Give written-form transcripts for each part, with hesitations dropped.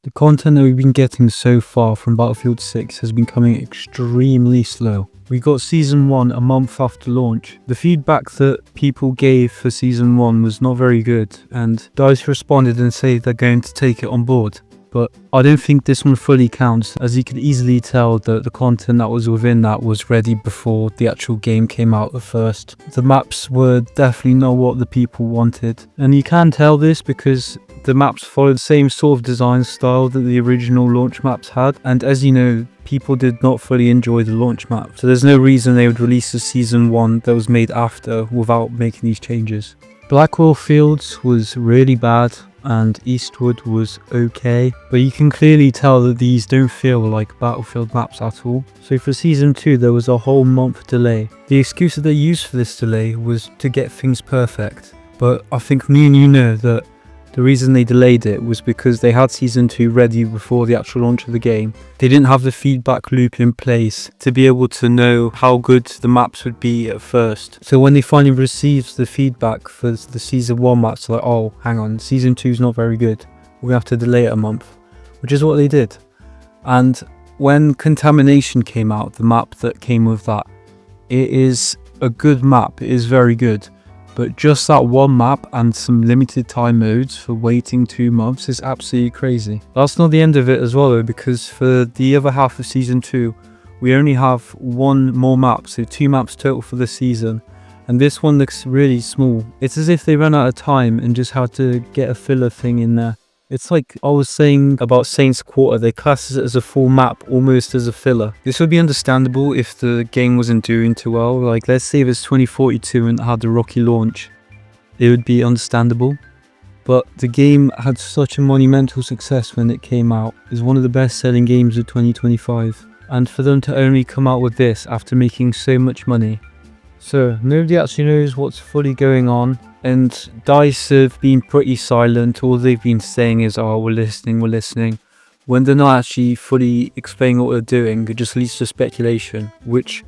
The content that we've been getting so far from Battlefield 6 has been coming extremely slow. We got Season 1 a month after launch. The feedback that people gave for Season 1 was not very good, and DICE responded and said they're going to take it on board. But I don't think this one fully counts, as you could easily tell that the content that was within that was ready before the actual game came out at first. The maps were definitely not what the people wanted, and you can tell this because the maps followed the same sort of design style that the original launch maps had, and as you know, people did not fully enjoy the launch map, so there's no reason they would release a Season 1 that was made after without making these changes. Blackwell Fields was really bad, and Eastwood was okay, but you can clearly tell that these don't feel like Battlefield maps at all. So for Season 2 there was a whole month delay. The excuse that they used for this delay was to get things perfect, but I think me and you know that the reason they delayed it was because they had Season 2 ready before the actual launch of the game. They didn't have the feedback loop in place to be able to know how good the maps would be at first. So when they finally received the feedback for the Season 1 maps, they're like, oh, hang on, Season 2 is not very good. We're going to have to delay it a month, which is what they did. And when Contamination came out, the map that came with that, it is a good map, it is very good. But just that one map and some limited time modes for waiting 2 months is absolutely crazy. That's not the end of it as well though, because for the other half of Season 2, we only have 1 more map, so 2 maps total for the season. And this one looks really small. It's as if they ran out of time and just had to get a filler thing in there. It's like I was saying about Saints Quarter, they class it as a full map, almost as a filler. This would be understandable if the game wasn't doing too well, like let's say if it's 2042 and had a rocky launch, it would be understandable. But the game had such a monumental success when it came out. It's one of the best selling games of 2025. And for them to only come out with this after making so much money. So nobody actually knows what's fully going on. And DICE have been pretty silent. All they've been saying is, oh, we're listening. When they're not actually fully explaining what they're doing, it just leads to speculation, which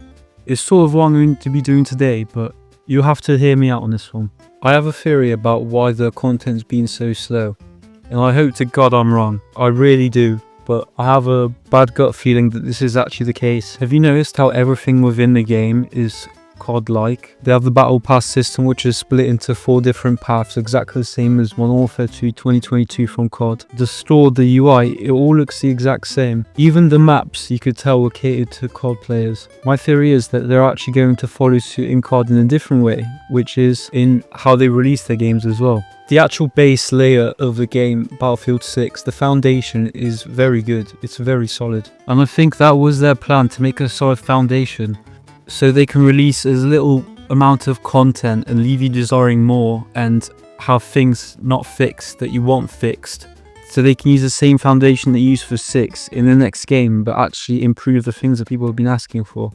is sort of what I'm going to be doing today, but you'll have to hear me out on this one. I have a theory about why the content's been so slow, and I hope to God I'm wrong. I really do, but I have a bad gut feeling that this is actually the case. Have you noticed how everything within the game is COD-like? They have the battle pass system, which is split into 4 different paths, exactly the same as Modern Warfare 2 2022 from COD. The store, the UI, it all looks the exact same. Even the maps you could tell were catered to COD players. My theory is that they're actually going to follow suit in COD in a different way, which is in how they release their games as well. The actual base layer of the game, Battlefield 6, the foundation is very good. It's very solid. And I think that was their plan, to make a solid foundation, so they can release as little amount of content and leave you desiring more and have things not fixed that you want fixed. So they can use the same foundation they use for 6 in the next game, but actually improve the things that people have been asking for.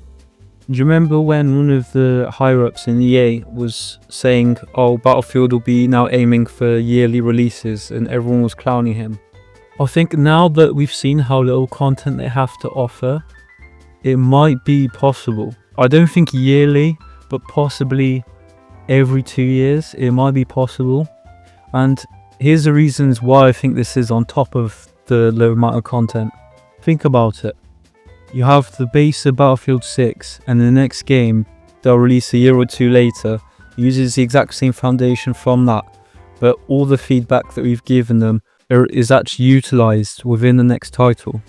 Do you remember when one of the higher-ups in EA was saying, oh, Battlefield will be now aiming for yearly releases, and everyone was clowning him? I think now that we've seen how little content they have to offer, it might be possible. I don't think yearly, but possibly every 2 years, it might be possible. And here's the reasons why I think this is on top of the low amount of content. Think about it. You have the base of Battlefield 6, and the next game they'll release a year or 2 later uses the exact same foundation from that, but all the feedback that we've given them is actually utilized within the next title.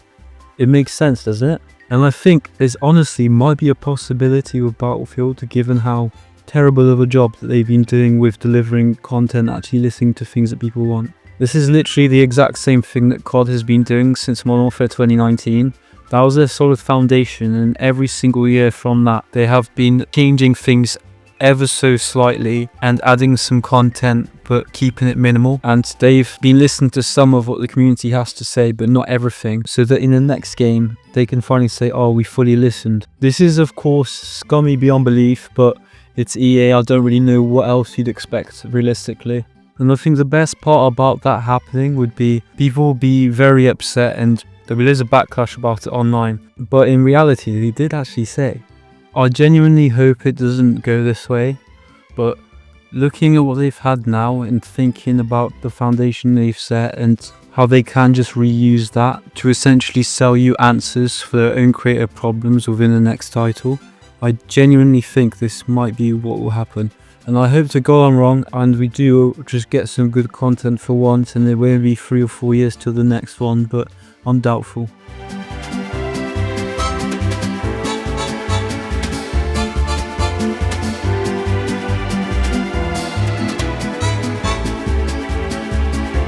It makes sense, doesn't it? And I think there's honestly might be a possibility with Battlefield, given how terrible of a job that they've been doing with delivering content, actually listening to things that people want. This is literally the exact same thing that COD has been doing since Modern Warfare 2019. That was their solid foundation, and every single year from that, they have been changing things ever so slightly and adding some content but keeping it minimal, and they've been listening to some of what the community has to say but not everything, so that in the next game they can finally say, oh, we fully listened. This is of course scummy beyond belief, but it's EA. I don't really know what else you'd expect realistically. And I think the best part about that happening would be people will be very upset and there is a backlash about it online, but in reality they did actually say, I genuinely hope it doesn't go this way, but looking at what they've had now and thinking about the foundation they've set and how they can just reuse that to essentially sell you answers for their own creative problems within the next title. I genuinely think this might be what will happen, and I hope to go on wrong and we do just get some good content for once and there won't be 3 or 4 years till the next one, but I'm doubtful.